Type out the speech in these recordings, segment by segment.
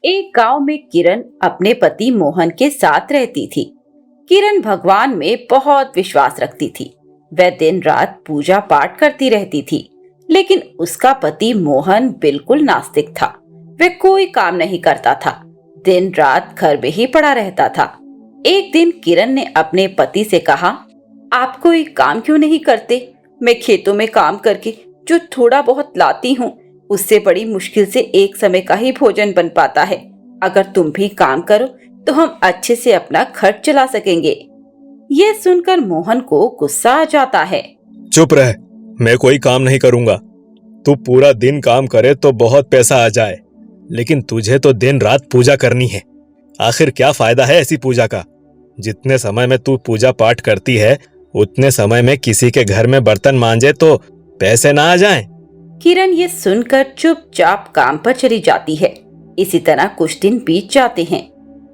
एक गांव में किरण अपने पति मोहन के साथ रहती थी। किरण भगवान में बहुत विश्वास रखती थी। वह दिन रात पूजा पाठ करती रहती थी, लेकिन उसका पति मोहन बिल्कुल नास्तिक था। वह कोई काम नहीं करता था, दिन रात घर में ही पड़ा रहता था। एक दिन किरण ने अपने पति से कहा, आप कोई काम क्यों नहीं करते? मैं खेतों में काम करके जो थोड़ा बहुत लाती हूँ, उससे बड़ी मुश्किल से एक समय का ही भोजन बन पाता है। अगर तुम भी काम करो तो हम अच्छे से अपना खर्च चला सकेंगे। ये सुनकर मोहन को गुस्सा आ जाता है। चुप रह, मैं कोई काम नहीं करूंगा। तू पूरा दिन काम करे तो बहुत पैसा आ जाए, लेकिन तुझे तो दिन रात पूजा करनी है। आखिर क्या फायदा है ऐसी पूजा का? जितने समय में तू पूजा पाठ करती है, उतने समय में किसी के घर में बर्तन मांजे तो पैसे ना आ जाएं। किरण ये सुनकर चुपचाप काम पर चली जाती है। इसी तरह कुछ दिन बीत जाते हैं।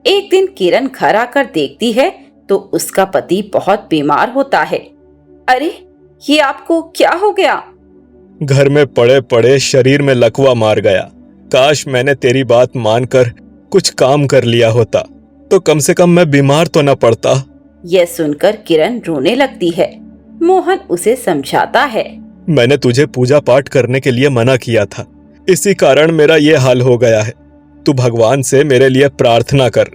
एक दिन किरण घर आकर देखती है तो उसका पति बहुत बीमार होता है। अरे, ये आपको क्या हो गया? घर में पड़े पड़े शरीर में लकवा मार गया। काश मैंने तेरी बात मानकर कुछ काम कर लिया होता, तो कम से कम मैं बीमार तो न पड़ता। यह सुनकर किरण रोने लगती है। मोहन उसे समझाता है। मैंने तुझे पूजा पाठ करने के लिए मना किया था, इसी कारण मेरा ये हाल हो गया है। तू भगवान से मेरे लिए प्रार्थना कर,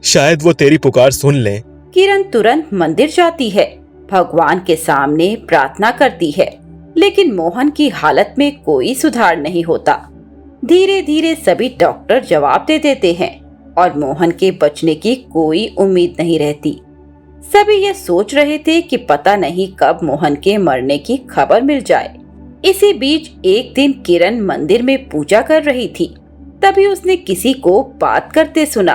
शायद वो तेरी पुकार सुन ले। किरण तुरंत मंदिर जाती है, भगवान के सामने प्रार्थना करती है, लेकिन मोहन की हालत में कोई सुधार नहीं होता। धीरे धीरे सभी डॉक्टर जवाब दे देते हैं और मोहन के बचने की कोई उम्मीद नहीं रहती। सभी ये सोच रहे थे कि पता नहीं कब मोहन के मरने की खबर मिल जाए। इसी बीच एक दिन किरण मंदिर में पूजा कर रही थी। तभी उसने किसी को बात करते सुना।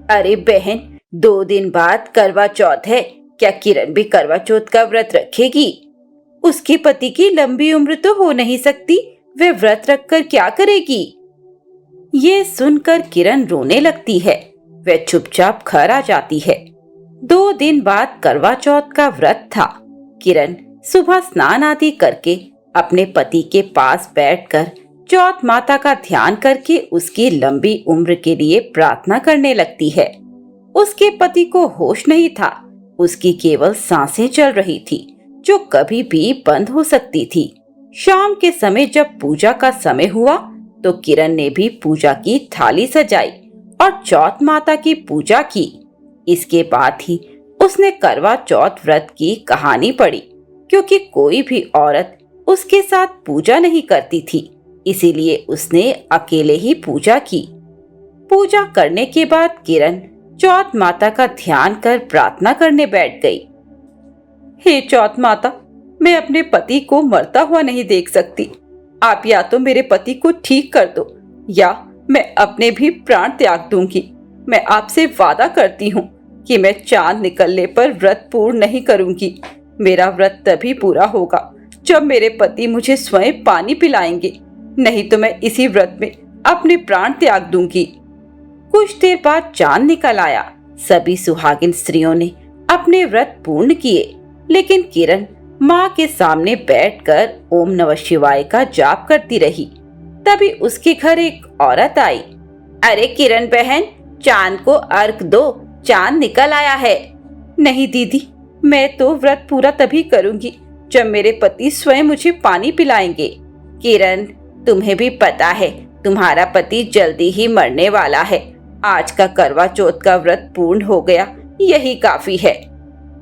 अरे बहन, 2 दिन बाद करवा चौथ है, क्या किरण भी करवा चौथ का व्रत रखेगी? उसके पति की लंबी उम्र तो हो नहीं सकती, वह व्रत रखकर क्या करेगी? ये सुनकर किरण रोने लगती है। वह चुपचाप घर आ जाती है। 2 दिन बाद करवा चौथ का व्रत था। किरण सुबह स्नान आदि करके अपने पति के पास बैठकर चौथ माता का ध्यान करके उसकी लंबी उम्र के लिए प्रार्थना करने लगती है। उसके पति को होश नहीं था, उसकी केवल सांसें चल रही थी जो कभी भी बंद हो सकती थी। शाम के समय जब पूजा का समय हुआ तो किरण ने भी पूजा की थाली सजाई और चौथ माता की पूजा की। इसके बाद ही उसने करवा चौथ व्रत की कहानी पढ़ी, क्योंकि कोई भी औरत उसके साथ पूजा नहीं करती थी, इसीलिए उसने अकेले ही पूजा की। पूजा करने के बाद किरण चौथ माता का ध्यान कर प्रार्थना करने बैठ गई। हे चौथ माता, मैं अपने पति को मरता हुआ नहीं देख सकती। आप या तो मेरे पति को ठीक कर दो या मैं अपने भी प्राण त्याग दूंगी। मैं आपसे वादा करती हूँ कि मैं चांद निकलने पर व्रत पूर्ण नहीं करूंगी। मेरा व्रत तभी पूरा होगा जब मेरे पति मुझे स्वयं पानी पिलाएंगे, नहीं तो मैं इसी व्रत में अपने प्राण त्याग दूंगी। कुछ देर बाद चांद निकल आया। सभी सुहागिन स्त्रियों ने अपने व्रत पूर्ण किए, लेकिन किरण माँ के सामने बैठकर ओम नमः शिवाय का जाप करती रही। तभी उसके घर एक औरत आई। अरे किरण बहन, चांद को अर्घ दो, चांद निकल आया है। नहीं दीदी, मैं तो व्रत पूरा तभी करूंगी जब मेरे पति स्वयं मुझे पानी पिलाएंगे। किरण, तुम्हें भी पता है तुम्हारा पति जल्दी ही मरने वाला है। आज का करवा चौथ का व्रत पूर्ण हो गया, यही काफी है।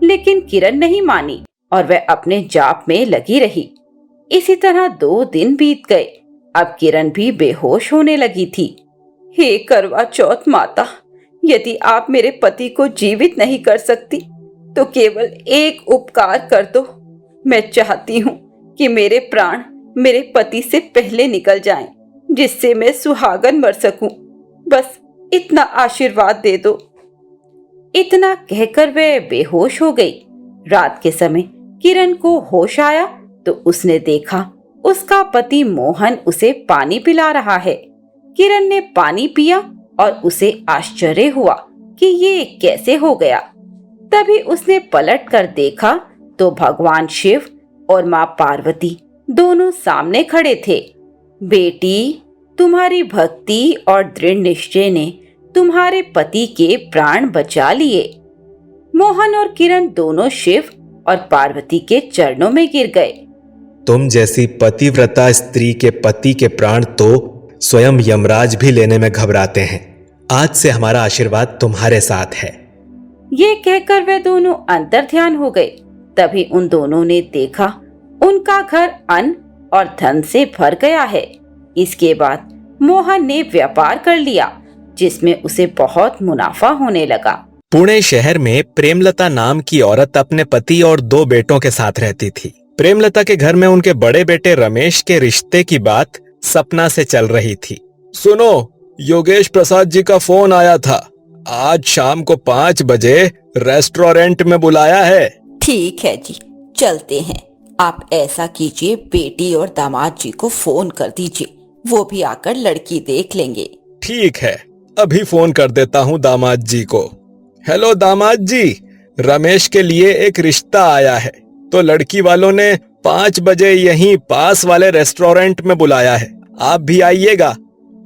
लेकिन किरण नहीं मानी और वह अपने जाप में लगी रही। इसी तरह 2 दिन बीत गए। अब किरण भी बेहोश होने लगी थी। हे करवा चौथ माता, यदि आप मेरे पति को जीवित नहीं कर सकती तो केवल एक उपकार कर दो। मैं चाहती हूँ कि मेरे प्राण मेरे पति से पहले निकल जाएं, जिससे मैं सुहागन मर सकूं। बस इतना आशीर्वाद दे दो। इतना कहकर वह बेहोश हो गई। रात के समय किरण को होश आया तो उसने देखा उसका पति मोहन उसे पानी पिला रहा है। किरण ने पानी पिया और उसे आश्चर्य हुआ कि ये कैसे हो गया। तभी उसने पलट कर देखा तो भगवान शिव और माँ पार्वती दोनों सामने खड़े थे। बेटी, तुम्हारी भक्ति और दृढ़ निश्चय ने तुम्हारे पति के प्राण बचा लिए। मोहन और किरण दोनों शिव और पार्वती के चरणों में गिर गए। तुम जैसी पतिव्रता स्त्री के पति के प्राण तो स्वयं यमराज भी लेने में घबराते हैं। आज से हमारा आशीर्वाद तुम्हारे साथ है। ये कहकर वे दोनों अंतर्ध्यान हो गए। तभी उन दोनों ने देखा उनका घर अन्न और धन से भर गया है। इसके बाद मोहन ने व्यापार कर लिया जिसमें उसे बहुत मुनाफा होने लगा। पुणे शहर में प्रेमलता नाम की औरत अपने पति और 2 बेटों के साथ रहती थी। प्रेमलता के घर में उनके बड़े बेटे रमेश के रिश्ते की बात सपना से चल रही थी। सुनो, योगेश प्रसाद जी का फोन आया था। आज शाम को 5 बजे रेस्टोरेंट में बुलाया है। ठीक है जी, चलते हैं। आप ऐसा कीजिए, बेटी और दामाद जी को फोन कर दीजिए, वो भी आकर लड़की देख लेंगे। ठीक है, अभी फोन कर देता हूँ दामाद जी को। हेलो दामाद जी, रमेश के लिए एक रिश्ता आया है तो लड़की वालों ने 5 बजे यहीं पास वाले रेस्टोरेंट में बुलाया है, आप भी आइएगा।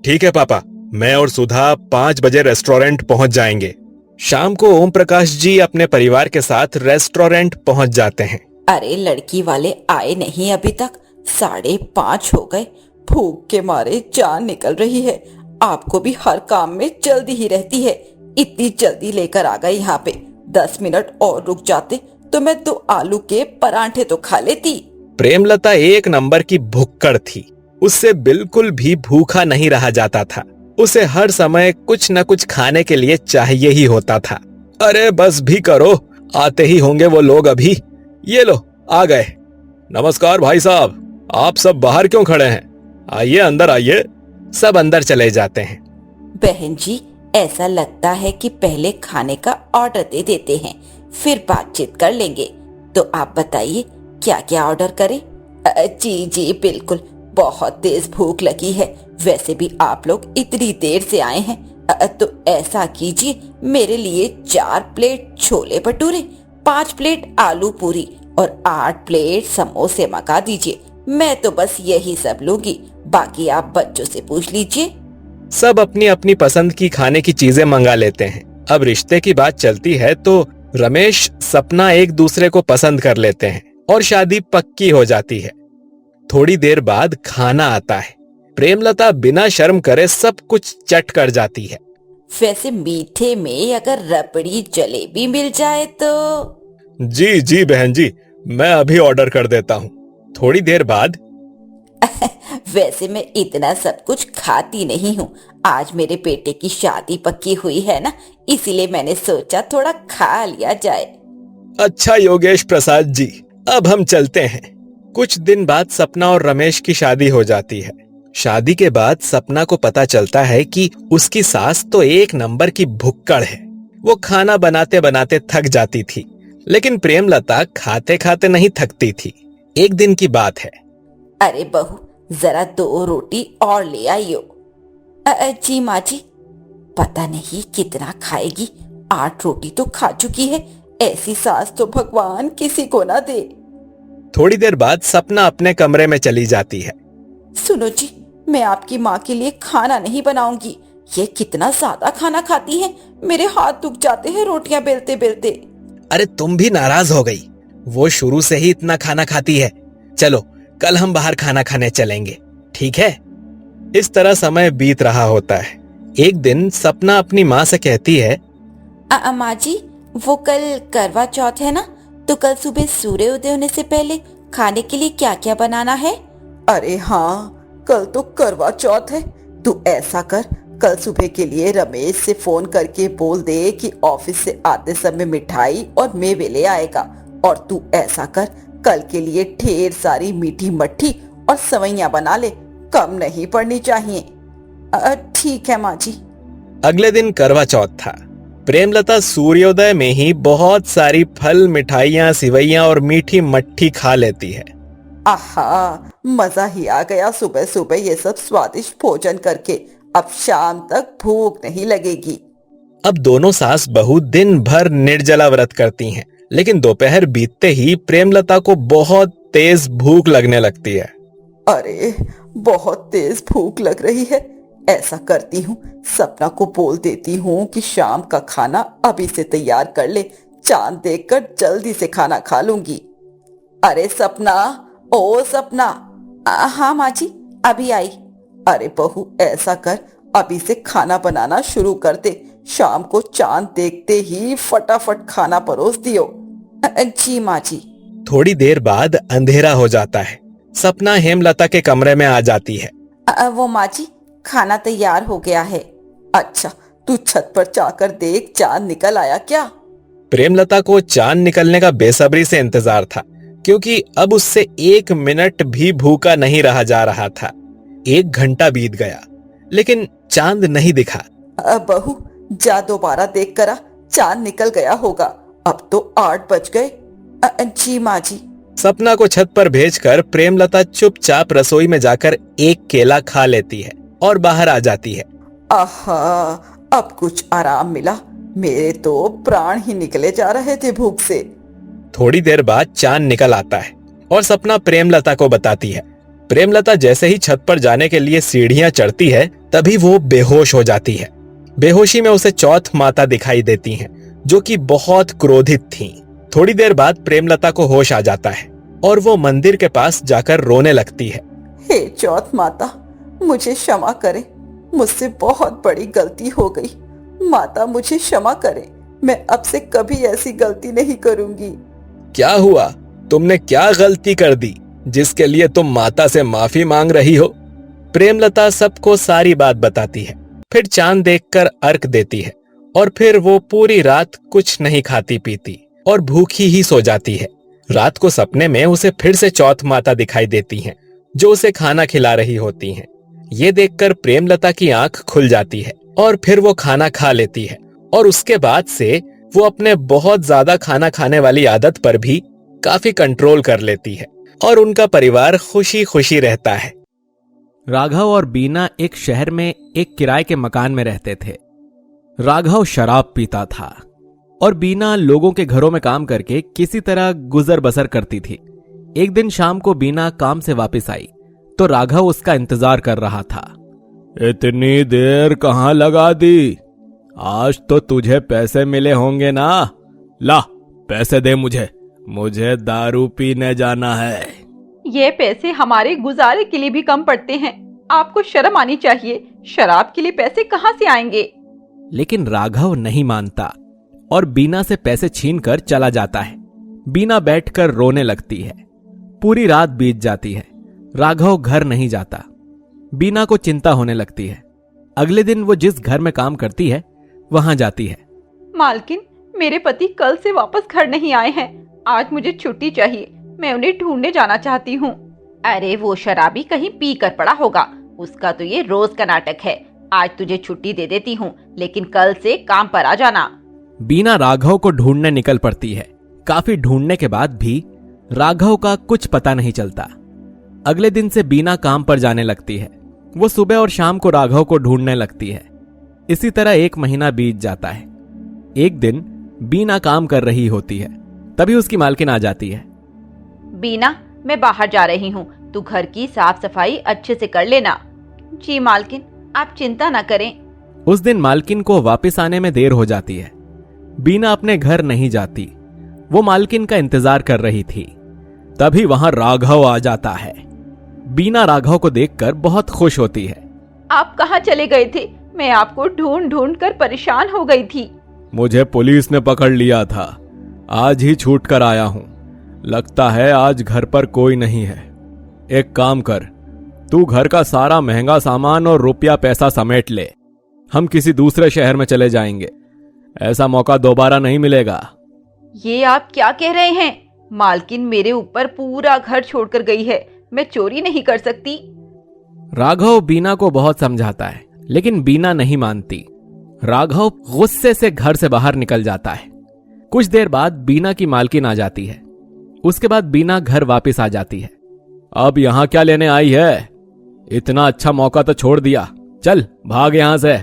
ठीक है पापा, मैं और सुधा 5 बजे रेस्टोरेंट पहुंच जाएंगे। शाम को ओम प्रकाश जी अपने परिवार के साथ रेस्टोरेंट पहुंच जाते हैं। अरे लड़की वाले आए नहीं अभी तक, 5:30 हो गए। भूख के मारे जान निकल रही है। आपको भी हर काम में जल्दी ही रहती है। इतनी जल्दी लेकर आ गए यहाँ पे। 10 मिनट और रुक जाते तो मैं 2 आलू के परांठे तो खा लेती। प्रेमलता एक नंबर की भुक्कड़ थी। उससे बिल्कुल भी भूखा नहीं रहा जाता था। उसे हर समय कुछ न कुछ खाने के लिए चाहिए ही होता था। अरे बस भी करो, आते ही होंगे वो लोग अभी। ये लो, आ गए। नमस्कार भाई साहब, आप सब बाहर क्यों खड़े हैं? आइए अंदर आइए। सब अंदर चले जाते हैं। बहन जी, ऐसा लगता है कि पहले खाने का ऑर्डर दे देते हैं, फिर बातचीत कर लेंगे। तो आप बताइए क्या क्या ऑर्डर करें? जी जी बिल्कुल, बहुत तेज भूख लगी है। वैसे भी आप लोग इतनी देर से आए हैं, तो ऐसा कीजिए, मेरे लिए 4 प्लेट छोले भटूरे, 5 प्लेट आलू पूरी और 8 प्लेट समोसे मंगा दीजिए। मैं तो बस यही सब लूंगी, बाकी आप बच्चों से पूछ लीजिए। सब अपनी अपनी पसंद की खाने की चीजें मंगा लेते हैं। अब रिश्ते की बात चलती है तो रमेश सपना एक दूसरे को पसंद कर लेते हैं और शादी पक्की हो जाती है। थोड़ी देर बाद खाना आता है। प्रेमलता बिना शर्म करे सब कुछ चट कर जाती है। वैसे मीठे में अगर रबड़ी जलेबी मिल जाए तो। जी जी बहन जी, मैं अभी ऑर्डर कर देता हूँ। थोड़ी देर बाद वैसे मैं इतना सब कुछ खाती नहीं हूँ। आज मेरे बेटे की शादी पक्की हुई है ना, इसीलिए मैंने सोचा थोड़ा खा लिया जाए। अच्छा योगेश प्रसाद जी, अब हम चलते हैं। कुछ दिन बाद सपना और रमेश की शादी हो जाती है। शादी के बाद सपना को पता चलता है कि उसकी सास तो एक नंबर की भुक्कड़ है। वो खाना बनाते बनाते थक जाती थी, लेकिन प्रेमलता खाते खाते नहीं थकती थी। एक दिन की बात है। अरे बहू, जरा 2 रोटी और ले आइयो। जी माँ जी। पता नहीं कितना खाएगी, 8 रोटी तो खा चुकी है। ऐसी सास तो भगवान किसी को ना दे। थोड़ी देर बाद सपना अपने कमरे में चली जाती है। सुनो जी, मैं आपकी माँ के लिए खाना नहीं बनाऊंगी। ये कितना ज्यादा खाना खाती है, मेरे हाथ दुख जाते हैं रोटियां बेलते बेलते। अरे तुम भी नाराज हो गई? वो शुरू से ही इतना खाना खाती है। चलो कल हम बाहर खाना खाने चलेंगे, ठीक है? इस तरह समय बीत रहा होता है। एक दिन सपना अपनी माँ से कहती है, माँ जी, वो कल करवा चौथ है ना, तो कल सुबह सूर्य उदय होने से पहले खाने के लिए क्या क्या बनाना है? अरे हाँ, कल तो करवा चौथ है। तू ऐसा कर, कल सुबह के लिए रमेश से फोन करके बोल दे कि ऑफिस से आते समय मिठाई और मेवे ले आएगा। और तू ऐसा कर, कल के लिए ढेर सारी मीठी मट्ठी और सवैयां बना ले, कम नहीं पड़नी चाहिए। ठीक है माँ जी। अगले दिन करवा चौथ था। प्रेमलता सूर्योदय में ही बहुत सारी फल, मिठाइयाँ, सिवैयाँ और मीठी मट्ठी खा लेती है। आहा, मजा ही आ गया सुबह सुबह ये सब स्वादिष्ट भोजन करके। अब शाम तक भूख नहीं लगेगी। अब दोनों सास बहू दिन भर निर्जला व्रत करती हैं, लेकिन दोपहर बीतते ही प्रेमलता को बहुत तेज भूख लगने लगती है। अरे बहुत तेज भूख लग रही है। ऐसा करती हूँ, सपना को बोल देती हूँ कि शाम का खाना अभी से तैयार कर ले। चांद देखकर जल्दी से खाना खा लूंगी। अरे सपना, ओ सपना। हाँ माँ जी, अभी आई। अरे बहू, ऐसा कर, अभी से खाना बनाना शुरू कर दे। शाम को चांद देखते ही फटाफट खाना परोस दियो। जी माँ जी। थोड़ी देर बाद अंधेरा हो जाता है। सपना हेमलता के कमरे में आ जाती है। वो माँ जी, खाना तैयार हो गया है। अच्छा, तू छत पर जाकर देख, चांद निकल आया क्या? प्रेमलता को चांद निकलने का बेसब्री से इंतजार था, क्योंकि अब उससे 1 मिनट भी भूखा नहीं रहा जा रहा था। 1 घंटा बीत गया, लेकिन चांद नहीं दिखा। बहू, जा दोबारा देख कर आ, चांद निकल गया होगा। अब तो 8 बज गए। जी माँ जी। सपना को छत पर भेजकर प्रेमलता चुपचाप रसोई में जाकर एक केला खा लेती है और बाहर आ जाती है। आहा, अब कुछ आराम मिला। मेरे तो प्राण ही निकले जा रहे थे भूख से। थोड़ी देर बाद चांद निकल आता है और सपना प्रेमलता को बताती है। प्रेमलता जैसे ही छत पर जाने के लिए सीढ़ियां चढ़ती है, तभी वो बेहोश हो जाती है। बेहोशी में उसे चौथ माता दिखाई देती हैं, जो कि बहुत क्रोधित थीं। थोड़ी देर बाद प्रेमलता को होश आ जाता है और वो मंदिर के पास जाकर रोने लगती है। हे चौथ माता, मुझे क्षमा करे। मुझसे बहुत बड़ी गलती हो गई। माता, मुझे क्षमा करे। मैं अब से कभी ऐसी गलती नहीं करूंगी। क्या हुआ? तुमने क्या गलती कर दी जिसके लिए तुम माता से माफी मांग रही हो? प्रेमलता सबको सारी बात बताती है। फिर चांद देखकर अर्घ देती है और फिर वो पूरी रात कुछ नहीं खाती पीती और भूखी ही सो जाती है। रात को सपने में उसे फिर से चौथ माता दिखाई देती हैं, जो उसे खाना खिला रही होती हैं। ये देखकर प्रेमलता की आंख खुल जाती है और फिर वो खाना खा लेती है, और उसके बाद से वो अपने बहुत ज्यादा खाना खाने वाली आदत पर भी काफी कंट्रोल कर लेती है और उनका परिवार खुशी खुशी रहता है। राघव और बीना एक शहर में एक किराए के मकान में रहते थे। राघव शराब पीता था और बीना लोगों के घरों में काम करके किसी तरह गुजर बसर करती थी। एक दिन शाम को बीना काम से वापस आई तो राघव उसका इंतजार कर रहा था। इतनी देर कहाँ लगा दी? आज तो तुझे पैसे मिले होंगे ना? ला, पैसे दे मुझे दारू पीने जाना है। ये पैसे हमारे गुजारे के लिए भी कम पड़ते हैं। आपको शर्म आनी चाहिए। शराब के लिए पैसे कहाँ से आएंगे? लेकिन राघव नहीं मानता और बीना से पैसे छीनकर चला जाता है। बीना बैठकर रोने लगती है। पूरी रात बीत जाती है। राघव घर नहीं जाता। बीना को चिंता होने लगती है। अगले दिन वो जिस घर में काम करती है वहां जाती है। मालकिन, मेरे पति कल से वापस घर नहीं आए हैं। आज मुझे छुट्टी चाहिए। मैं उन्हें ढूंढने जाना चाहती हूँ। अरे वो शराबी कहीं पी कर पड़ा होगा। उसका तो ये रोज का नाटक है। आज तुझे छुट्टी दे देती हूँ, लेकिन कल से काम पर आ जाना। बीना राघव को ढूंढने निकल पड़ती है। काफी ढूंढने के बाद भी राघव का कुछ पता नहीं चलता। अगले दिन से बीना काम पर जाने लगती है। वो सुबह और शाम को राघव को ढूंढने लगती है। इसी तरह 1 महीना बीत जाता है। एक दिन बीना काम कर रही होती है, तभी उसकी मालकिन आ जाती है। बीना, मैं बाहर जा रही हूँ। तू घर की साफ सफाई अच्छे से कर लेना। जी मालकिन, आप चिंता न करें। उस दिन मालकिन को वापस आने में देर हो जाती है। बीना अपने घर नहीं जाती। वो मालकिन का इंतजार कर रही थी। तभी वहां राघव आ जाता है। बीना राघव को देखकर बहुत खुश होती है। आप कहाँ चले गए थे? मैं आपको ढूंढ ढूंढ कर परेशान हो गई थी। मुझे पुलिस ने पकड़ लिया था। आज ही छूट कर आया हूँ। लगता है आज घर पर कोई नहीं है। एक काम कर, तू घर का सारा महंगा सामान और रुपया पैसा समेट ले। हम किसी दूसरे शहर में चले जाएंगे। ऐसा मौका दोबारा नहीं मिलेगा। ये आप क्या कह रहे हैं? मालकिन मेरे ऊपर पूरा घर छोड़कर गई है। मैं चोरी नहीं कर सकती। राघव बीना को बहुत समझाता है, लेकिन बीना नहीं मानती। राघव गुस्से से घर से बाहर निकल जाता है। कुछ देर बाद बीना की मालकिन आ जाती है। उसके बाद बीना घर वापस आ जाती है। अब यहाँ क्या लेने आई है? इतना अच्छा मौका तो छोड़ दिया। चल भाग यहाँ से,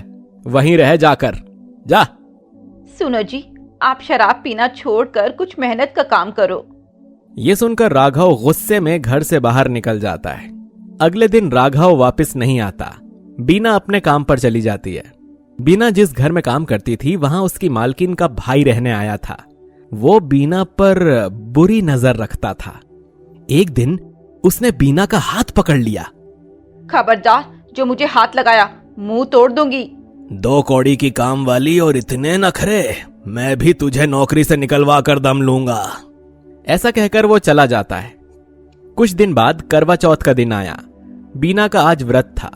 वहीं रह जाकर। जा। सुनो जी, आप शराब पीना छोड़कर कुछ मेहनत का काम करो। ये सुनकर राघव गुस्से में घर से बाहर निकल जाता है। अगले दिन राघव वापस नहीं आता। बीना अपने काम पर चली जाती है। बीना जिस घर में काम करती थी वहां उसकी मालकिन का भाई रहने आया था। वो बीना पर बुरी नजर रखता था। एक दिन उसने बीना का हाथ पकड़ लिया। खबरदार, जो मुझे हाथ लगाया मुंह तोड़ दूंगी। 2 कौड़ी की काम वाली और इतने नखरे, मैं भी तुझे नौकरी से निकलवा कर दम लूंगा। ऐसा कहकर वो चला जाता है। कुछ दिन बाद करवा चौथ का दिन आया। बीना का आज व्रत था।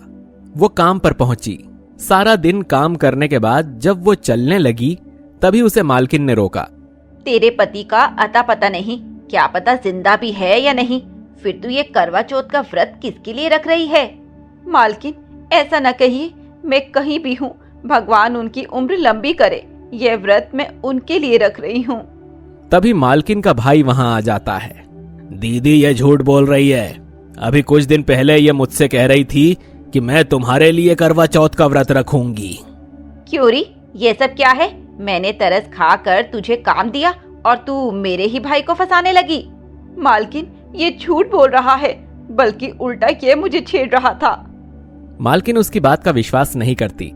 वो काम पर पहुंची। सारा दिन काम करने के बाद जब वो चलने लगी तभी उसे मालकिन ने रोका। तेरे पति का अता पता नहीं, क्या पता जिंदा भी है या नहीं। फिर तू ये करवा चौथ का व्रत किसके लिए रख रही है? मालकिन, ऐसा न कहिए, मैं कहीं भी हूँ, भगवान उनकी उम्र लंबी करे। यह व्रत मैं उनके लिए रख रही हूँ। तभी मालकिन का भाई वहां आ जाता है। दीदी ये झूठ बोल रही है। अभी कुछ दिन पहले ये मुझसे कह रही थी कि मैं तुम्हारे लिए करवा चौथ का व्रत रखूंगी। क्यों री, ये सब क्या है? मैंने तरस खाकर तुझे काम दिया और तू मेरे ही भाई को फंसाने लगी। मालकिन, ये झूठ बोल रहा है, बल्कि उल्टा ये मुझे छेड़ रहा था। मालकिन उसकी बात का विश्वास नहीं करती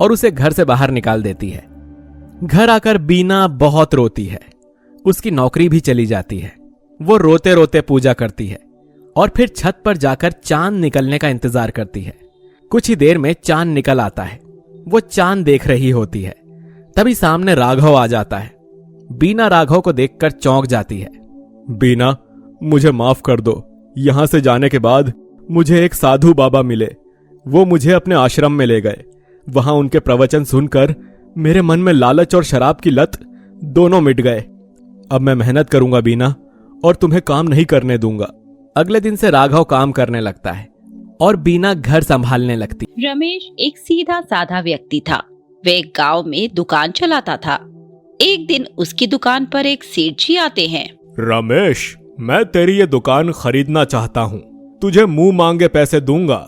और उसे घर से बाहर निकाल देती है। घर आकर बीना बहुत रोती है। उसकी नौकरी भी चली जाती है। वो रोते रोते पूजा करती है और फिर छत पर जाकर चांद निकलने का इंतजार करती है। कुछ ही देर में चांद निकल आता है। वो चांद देख रही होती है। तभी सामने राघव आ जाता है। बीना राघव को देखकर चौंक जाती है। बीना, मुझे माफ कर दो। यहां से जाने के बाद मुझे एक साधु बाबा मिले। वो मुझे अपने आश्रम में ले गए। वहां उनके प्रवचन सुनकर मेरे मन में लालच और शराब की लत दोनों मिट गए। अब मैं मेहनत करूंगा बीना, और तुम्हें काम नहीं करने दूंगा। अगले दिन से राघव काम करने लगता है और बीना घर संभालने लगती। रमेश एक सीधा साधा व्यक्ति था। वे एक गांव में दुकान चलाता था। एक दिन उसकी दुकान पर एक सेठ जी आते हैं। रमेश, मैं तेरी ये दुकान खरीदना चाहता हूँ। तुझे मुंह मांगे पैसे दूंगा।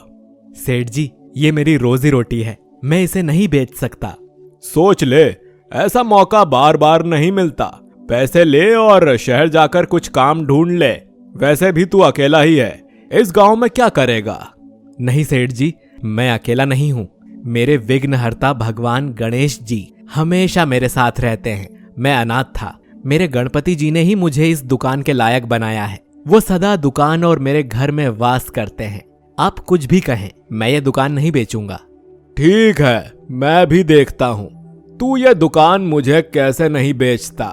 सेठ जी, ये मेरी रोजी रोटी है, मैं इसे नहीं बेच सकता। सोच ले, ऐसा मौका बार बार नहीं मिलता। पैसे ले और शहर जाकर कुछ काम ढूंढ ले। वैसे भी तू अकेला ही है, इस गांव में क्या करेगा? नहीं सेठ जी, मैं अकेला नहीं हूँ। मेरे विघ्नहर्ता भगवान गणेश जी हमेशा मेरे साथ रहते हैं। मैं अनाथ था। मेरे गणपति जी ने ही मुझे इस दुकान के लायक बनाया है। वो सदा दुकान और मेरे घर में वास करते हैं। आप कुछ भी कहें, मैं ये दुकान नहीं बेचूंगा। ठीक है, मैं भी देखता हूँ तू ये दुकान मुझे कैसे नहीं बेचता।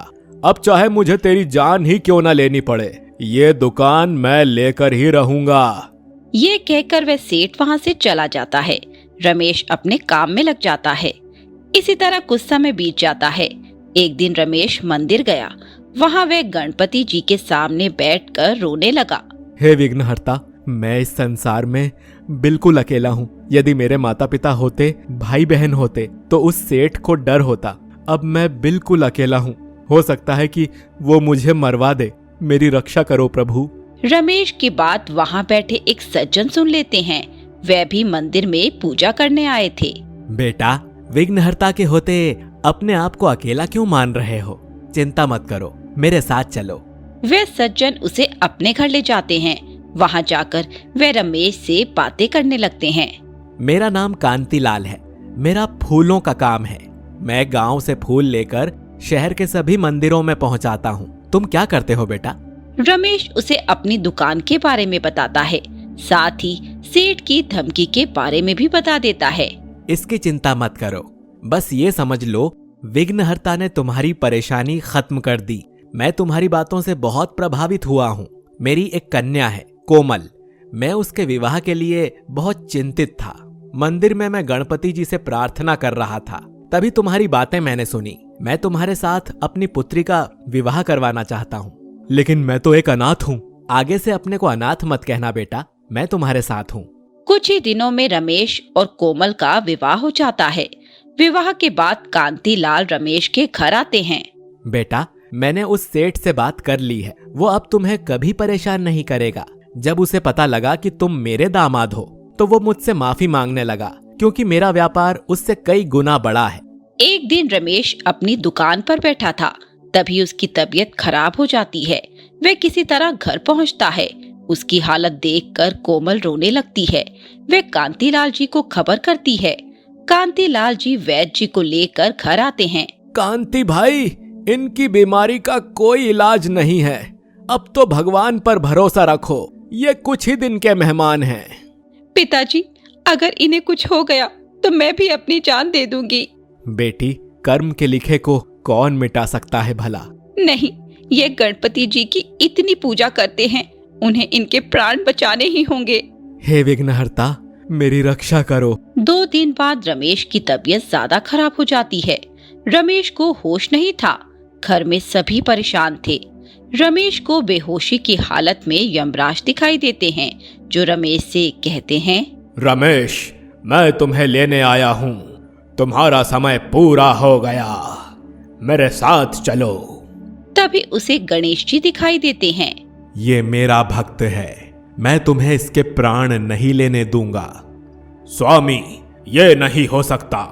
अब चाहे मुझे तेरी जान ही क्यों ना लेनी पड़े, ये दुकान मैं लेकर ही रहूंगा। ये कहकर वह सेठ वहां से चला जाता है। रमेश अपने काम में लग जाता है। इसी तरह कुछ समय बीत जाता है। एक दिन रमेश मंदिर गया। वहां वह गणपति जी के सामने बैठकर रोने लगा। हे विघ्नहर्ता, मैं इस संसार में बिल्कुल अकेला हूँ। यदि मेरे माता पिता होते, भाई बहन होते, तो उस सेठ को डर होता। अब मैं बिल्कुल अकेला हूँ। हो सकता है कि वो मुझे मरवा दे। मेरी रक्षा करो प्रभु। रमेश की बात वहां बैठे एक सज्जन सुन लेते हैं। वह भी मंदिर में पूजा करने आए थे। बेटा, विघ्नहर्ता के होते अपने आप को अकेला क्यों मान रहे हो? चिंता मत करो, मेरे साथ चलो। वे सज्जन उसे अपने घर ले जाते हैं। वहां जाकर वे रमेश से बातें करने लगते हैं। मेरा नाम कांतिलाल है। मेरा फूलों का काम है। मैं गांव से फूल लेकर शहर के सभी मंदिरों में पहुंचाता हूँ। तुम क्या करते हो बेटा? रमेश उसे अपनी दुकान के बारे में बताता है। साथ ही सेठ की धमकी के बारे में भी बता देता है। इसकी चिंता मत करो, बस ये समझ लो विघ्नहर्ता ने तुम्हारी परेशानी खत्म कर दी। मैं तुम्हारी बातों से बहुत प्रभावित हुआ हूँ। मेरी एक कन्या है कोमल। मैं उसके विवाह के लिए बहुत चिंतित था। मंदिर में मैं गणपति जी से प्रार्थना कर रहा था, तभी तुम्हारी बातें मैंने सुनी। मैं तुम्हारे साथ अपनी पुत्री का विवाह करवाना चाहता हूँ। लेकिन मैं तो एक अनाथ हूँ। आगे से अपने को अनाथ मत कहना बेटा, मैं तुम्हारे साथ हूँ। कुछ ही दिनों में रमेश और कोमल का विवाह हो जाता है। विवाह के बाद कांतिलाल रमेश के घर आते हैं। बेटा, मैंने उस सेठ से बात कर ली है। वो अब तुम्हें कभी परेशान नहीं करेगा। जब उसे पता लगा कि तुम मेरे दामाद हो, तो वो मुझसे माफी मांगने लगा, क्योंकि मेरा व्यापार उससे कई गुना बड़ा है। एक दिन रमेश अपनी दुकान पर बैठा था। तभी उसकी तबीयत खराब हो जाती है। वह किसी तरह घर पहुंचता है। उसकी हालत देखकर कोमल रोने लगती है। वे कांतीलाल जी को खबर करती है। कांतीलाल जी वैद्य जी को लेकर घर आते हैं। कांति भाई, इनकी बीमारी का कोई इलाज नहीं है। अब तो भगवान पर भरोसा रखो, ये कुछ ही दिन के मेहमान हैं। पिताजी, अगर इन्हें कुछ हो गया तो मैं भी अपनी जान दे दूंगी। बेटी, कर्म के लिखे को कौन मिटा सकता है भला। नहीं, ये गणपति जी की इतनी पूजा करते हैं, उन्हें इनके प्राण बचाने ही होंगे। हे विघ्नहर्ता, मेरी रक्षा करो। 2 दिन बाद रमेश की तबीयत ज्यादा खराब हो जाती है। रमेश को होश नहीं था। घर में सभी परेशान थे। रमेश को बेहोशी की हालत में यमराज दिखाई देते हैं, जो रमेश से कहते हैं, रमेश, मैं तुम्हें लेने आया हूँ। तुम्हारा समय पूरा हो गया, मेरे साथ चलो। तभी उसे गणेश जी दिखाई देते हैं। ये मेरा भक्त है, मैं तुम्हें इसके प्राण नहीं लेने दूंगा। स्वामी, ये नहीं हो सकता,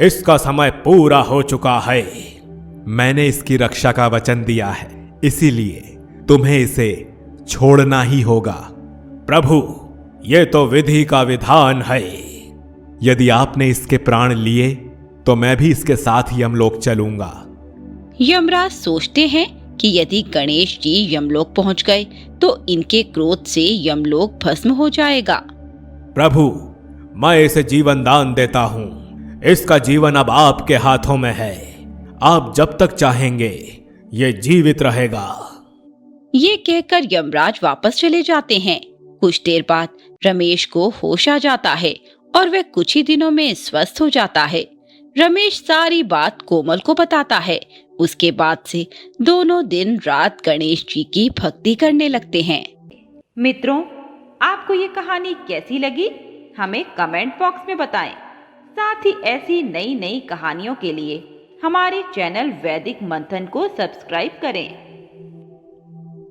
इसका समय पूरा हो चुका है। मैंने इसकी रक्षा का वचन दिया है, इसीलिए तुम्हें इसे छोड़ना ही होगा। प्रभु, ये तो विधि का विधान है। यदि आपने इसके प्राण लिए तो मैं भी इसके साथ यमलोक चलूंगा। यमराज सोचते हैं कि यदि गणेश जी यमलोक पहुंच गए तो इनके क्रोध से यमलोक भस्म हो जाएगा। प्रभु, मैं इसे जीवन दान देता हूं। इसका जीवन अब आपके हाथों में है। आप जब तक चाहेंगे ये जीवित रहेगा। ये कहकर यमराज वापस चले जाते हैं। कुछ देर बाद रमेश को होश आ जाता है और वह कुछ ही दिनों में स्वस्थ हो जाता है। रमेश सारी बात कोमल को बताता है। उसके बाद से दोनों दिन रात गणेश जी की भक्ति करने लगते हैं। मित्रों, आपको ये कहानी कैसी लगी, हमें कमेंट बॉक्स में बताएं। साथ ही ऐसी नई नई कहानियों के लिए हमारे चैनल वैदिक मंथन को सब्सक्राइब करें।